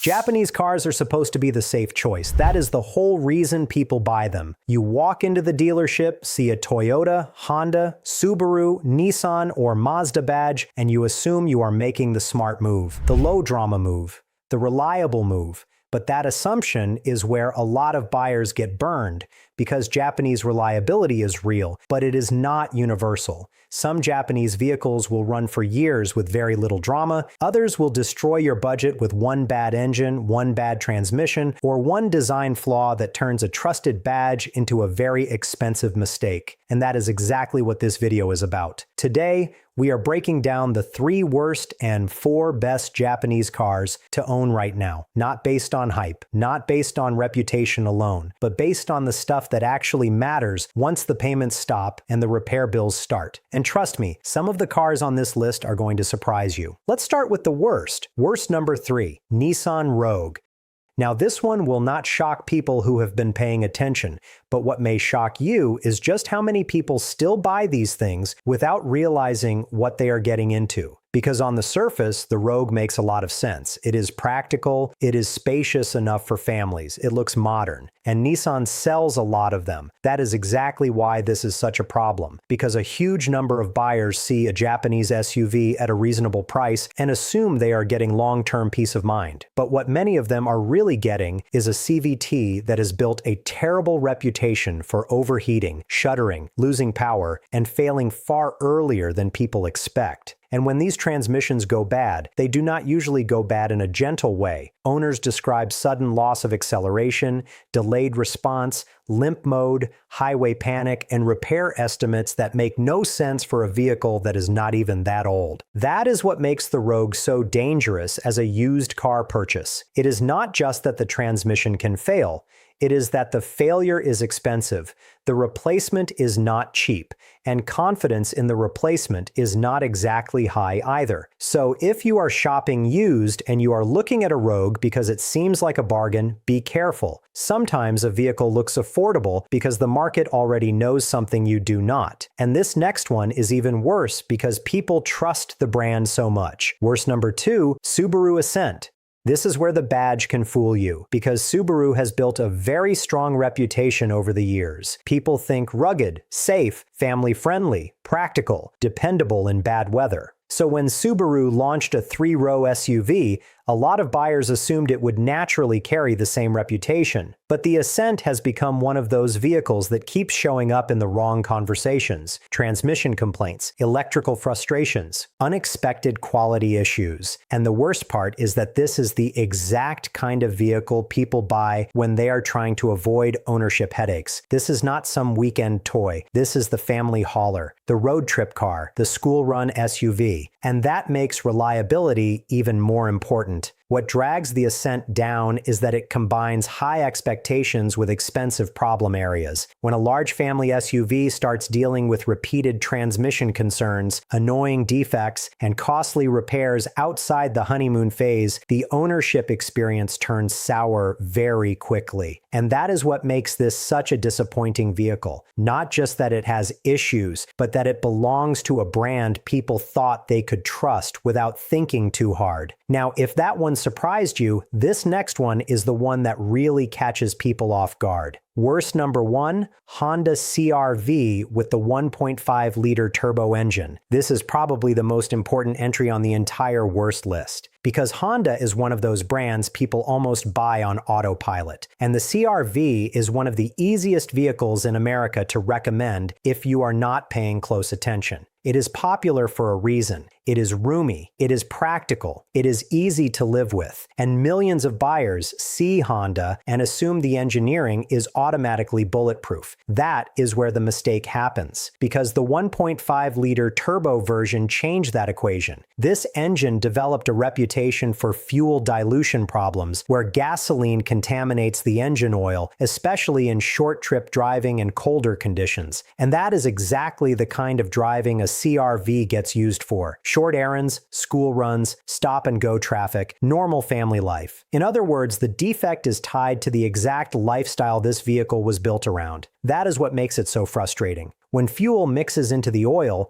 Japanese cars are supposed to be the safe choice. That is the whole reason people buy them. You walk into the dealership, see a Toyota, Honda, Subaru, Nissan, or Mazda badge, and you assume you are making the smart move, the low drama move, the reliable move. But that assumption is where a lot of buyers get burned, because Japanese reliability is real, but it is not universal. Some Japanese vehicles will run for years with very little drama. Others will destroy your budget with one bad engine, one bad transmission, or one design flaw that turns a trusted badge into a very expensive mistake. And that is exactly what this video is about. Today, we are breaking down the 3 worst and 4 best Japanese cars to own right now. Not based on hype, not based on reputation alone, but based on the stuff that actually matters once the payments stop and the repair bills start. And trust me, some of the cars on this list are going to surprise you. Let's start with the worst. Worst number 3, Nissan Rogue. Now, this one will not shock people who have been paying attention, but what may shock you is just how many people still buy these things without realizing what they are getting into. Because on the surface, the Rogue makes a lot of sense. It is practical, it is spacious enough for families, it looks modern, and Nissan sells a lot of them. That is exactly why this is such a problem, because a huge number of buyers see a Japanese SUV at a reasonable price and assume they are getting long-term peace of mind. But what many of them are really getting is a CVT that has built a terrible reputation for overheating, shuddering, losing power, and failing far earlier than people expect. And when these transmissions go bad, they do not usually go bad in a gentle way. Owners describe sudden loss of acceleration, delayed response, limp mode, highway panic, and repair estimates that make no sense for a vehicle that is not even that old. That is what makes the Rogue so dangerous as a used car purchase. It is not just that the transmission can fail. It is that the failure is expensive, the replacement is not cheap, and confidence in the replacement is not exactly high either. So if you are shopping used and you are looking at a Rogue because it seems like a bargain, be careful. Sometimes a vehicle looks affordable because the market already knows something you do not. And this next one is even worse because people trust the brand so much. Worst number 2, Subaru Ascent. This is where the badge can fool you, because Subaru has built a very strong reputation over the years. People think rugged, safe, family-friendly, practical, dependable in bad weather. So when Subaru launched a 3-row SUV, a lot of buyers assumed it would naturally carry the same reputation. But the Ascent has become one of those vehicles that keeps showing up in the wrong conversations. Transmission complaints, electrical frustrations, unexpected quality issues. And the worst part is that this is the exact kind of vehicle people buy when they are trying to avoid ownership headaches. This is not some weekend toy. This is the family hauler, the road trip car, the school run SUV. And that makes reliability even more important. What drags the Ascent down is that it combines high expectations with expensive problem areas. When a large family SUV starts dealing with repeated transmission concerns, annoying defects, and costly repairs outside the honeymoon phase, the ownership experience turns sour very quickly. And that is what makes this such a disappointing vehicle. Not just that it has issues, but that it belongs to a brand people thought they could trust without thinking too hard. Now, if that one surprised you, this next one is the one that really catches people off guard. Worst number 1, Honda CR-V with the 1.5-liter turbo engine. This is probably the most important entry on the entire worst list, because Honda is one of those brands people almost buy on autopilot. And the CR-V is one of the easiest vehicles in America to recommend if you are not paying close attention. It is popular for a reason. It is roomy, it is practical, it is easy to live with, and millions of buyers see Honda and assume the engineering is automatically bulletproof. That is where the mistake happens, because the 1.5-liter turbo version changed that equation. This engine developed a reputation for fuel dilution problems, where gasoline contaminates the engine oil, especially in short-trip driving and colder conditions. And that is exactly the kind of driving a CR-V gets used for. Short errands, school runs, stop-and-go traffic, normal family life. In other words, the defect is tied to the exact lifestyle this vehicle was built around. That is what makes it so frustrating. When fuel mixes into the oil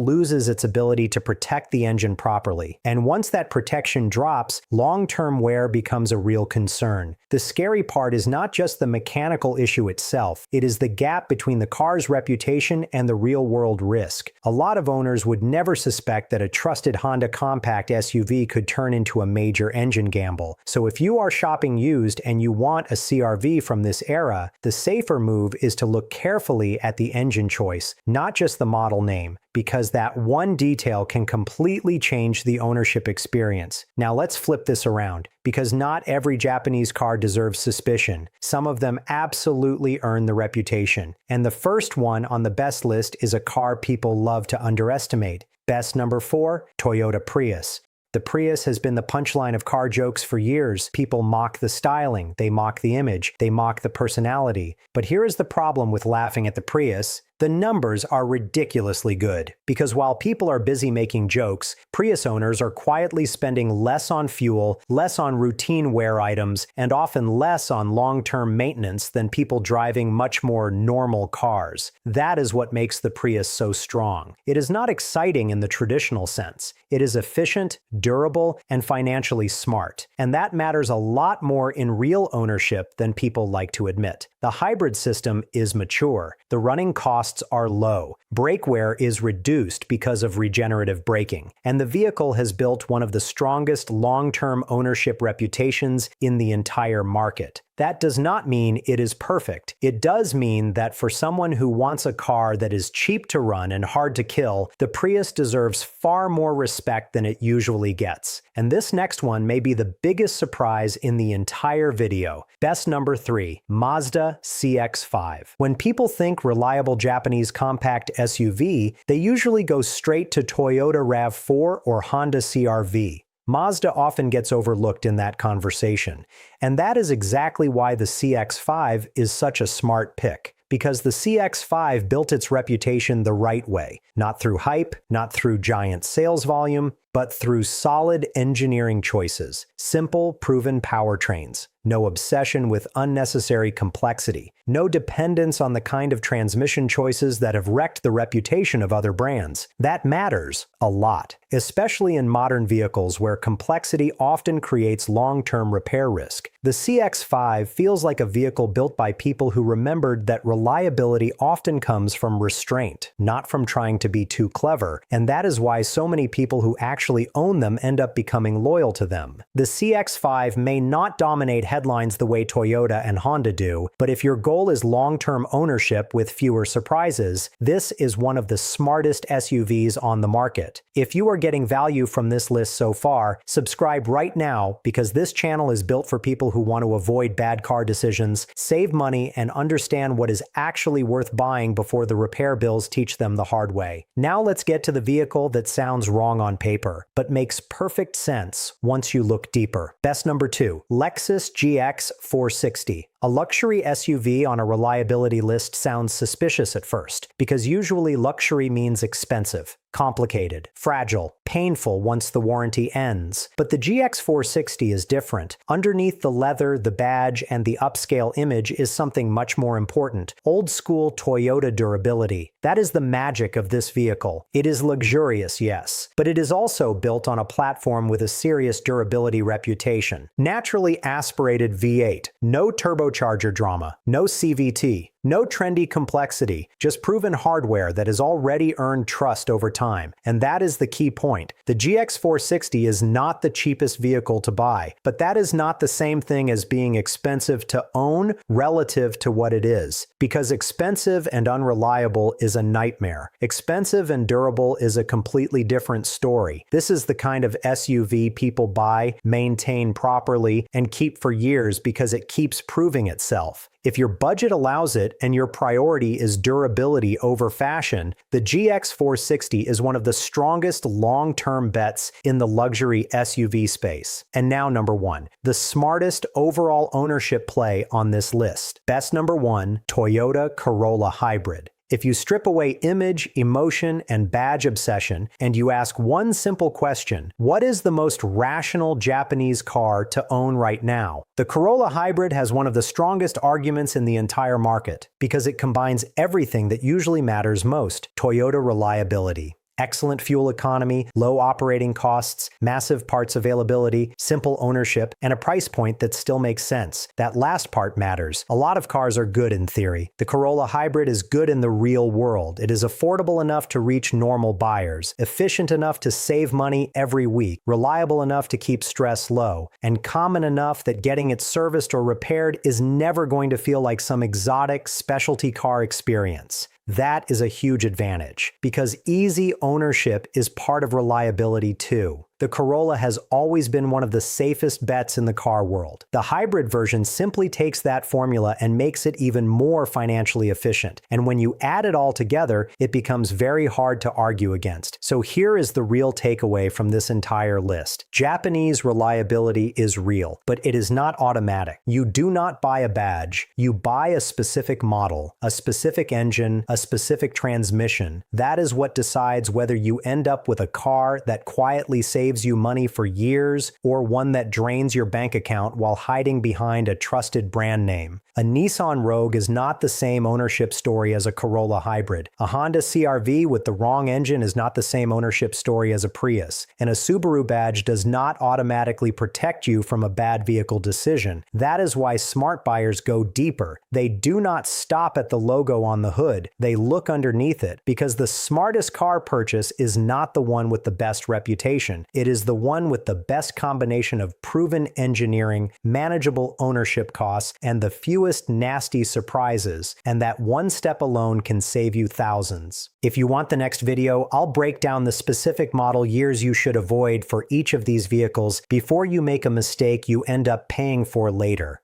loses its ability to protect the engine properly. And once that protection drops, long-term wear becomes a real concern. The scary part is not just the mechanical issue itself, it is the gap between the car's reputation and the real-world risk. A lot of owners would never suspect that a trusted Honda compact SUV could turn into a major engine gamble. So if you are shopping used and you want a CR-V from this era, the safer move is to look carefully at the engine choice, not just the model name, because that one detail can completely change the ownership experience. Now let's flip this around, because not every Japanese car deserves suspicion. Some of them absolutely earn the reputation. And the first one on the best list is a car people love to underestimate. Best number 4, Toyota Prius. The Prius has been the punchline of car jokes for years. People mock the styling, they mock the image, they mock the personality. But here is the problem with laughing at the Prius. The numbers are ridiculously good, because while people are busy making jokes, Prius owners are quietly spending less on fuel, less on routine wear items, and often less on long-term maintenance than people driving much more normal cars. That is what makes the Prius so strong. It is not exciting in the traditional sense. It is efficient, durable, and financially smart. And that matters a lot more in real ownership than people like to admit. The hybrid system is mature. The running costs are low. Brake wear is reduced because of regenerative braking. And the vehicle has built one of the strongest long-term ownership reputations in the entire market. That does not mean it is perfect. It does mean that for someone who wants a car that is cheap to run and hard to kill, the Prius deserves far more respect than it usually gets. And this next one may be the biggest surprise in the entire video. Best number 3, Mazda CX5. When people think reliable Japanese compact SUV, they usually go straight to Toyota RAV4 or Honda CR-V. Mazda often gets overlooked in that conversation, and that is exactly why the CX5 is such a smart pick. Because the CX5 built its reputation the right way, not through hype, not through giant sales volume, but through solid engineering choices, simple, proven powertrains, no obsession with unnecessary complexity, no dependence on the kind of transmission choices that have wrecked the reputation of other brands. That matters a lot, especially in modern vehicles where complexity often creates long-term repair risk. The CX5 feels like a vehicle built by people who remembered that reliability often comes from restraint, not from trying to be too clever, and that is why so many people who actually own them end up becoming loyal to them. The CX5 may not dominate headlines the way Toyota and Honda do, but if your goal is long-term ownership with fewer surprises, this is one of the smartest SUVs on the market. If you are getting value from this list so far, subscribe right now, because this channel is built for people who want to avoid bad car decisions, save money, and understand what is actually worth buying before the repair bills teach them the hard way. Now let's get to the vehicle that sounds wrong on paper, but makes perfect sense once you look deeper. Best number 2, Lexus GX460. A luxury SUV on a reliability list sounds suspicious at first, because usually luxury means expensive, complicated, fragile, painful once the warranty ends. But the GX460 is different. Underneath the leather, the badge, and the upscale image is something much more important: old-school Toyota durability. That is the magic of this vehicle. It is luxurious, yes, but it is also built on a platform with a serious durability reputation. Naturally aspirated V8, no turbocharger drama, no CVT, no trendy complexity, just proven hardware that has already earned trust over time. And that is the key point. The GX460 is not the cheapest vehicle to buy, but that is not the same thing as being expensive to own relative to what it is. Because expensive and unreliable is a nightmare. Expensive and durable is a completely different story. This is the kind of SUV people buy, maintain properly, and keep for years because it keeps proving itself. If your budget allows it and your priority is durability over fashion, the GX460 is one of the strongest long-term bets in the luxury SUV space. And now number 1, the smartest overall ownership play on this list. Best number 1, Toyota Corolla Hybrid. If you strip away image, emotion, and badge obsession, and you ask one simple question, what is the most rational Japanese car to own right now? The Corolla Hybrid has one of the strongest arguments in the entire market, because it combines everything that usually matters most: Toyota reliability. Excellent fuel economy, low operating costs, massive parts availability, simple ownership, and a price point that still makes sense. That last part matters. A lot of cars are good in theory. The Corolla Hybrid is good in the real world. It is affordable enough to reach normal buyers, efficient enough to save money every week, reliable enough to keep stress low, and common enough that getting it serviced or repaired is never going to feel like some exotic specialty car experience. That is a huge advantage, because easy ownership is part of reliability too. The Corolla has always been one of the safest bets in the car world. The hybrid version simply takes that formula and makes it even more financially efficient. And when you add it all together, it becomes very hard to argue against. So here is the real takeaway from this entire list. Japanese reliability is real, but it is not automatic. You do not buy a badge. You buy a specific model, a specific engine, a specific transmission. That is what decides whether you end up with a car that quietly saves you money for years, or one that drains your bank account while hiding behind a trusted brand name. A Nissan Rogue is not the same ownership story as a Corolla Hybrid. A Honda CR-V with the wrong engine is not the same ownership story as a Prius. And a Subaru badge does not automatically protect you from a bad vehicle decision. That is why smart buyers go deeper. They do not stop at the logo on the hood. They look underneath it, because the smartest car purchase is not the one with the best reputation. It is the one with the best combination of proven engineering, manageable ownership costs, and the fewest nasty surprises, and that one step alone can save you thousands. If you want the next video, I'll break down the specific model years you should avoid for each of these vehicles before you make a mistake you end up paying for later.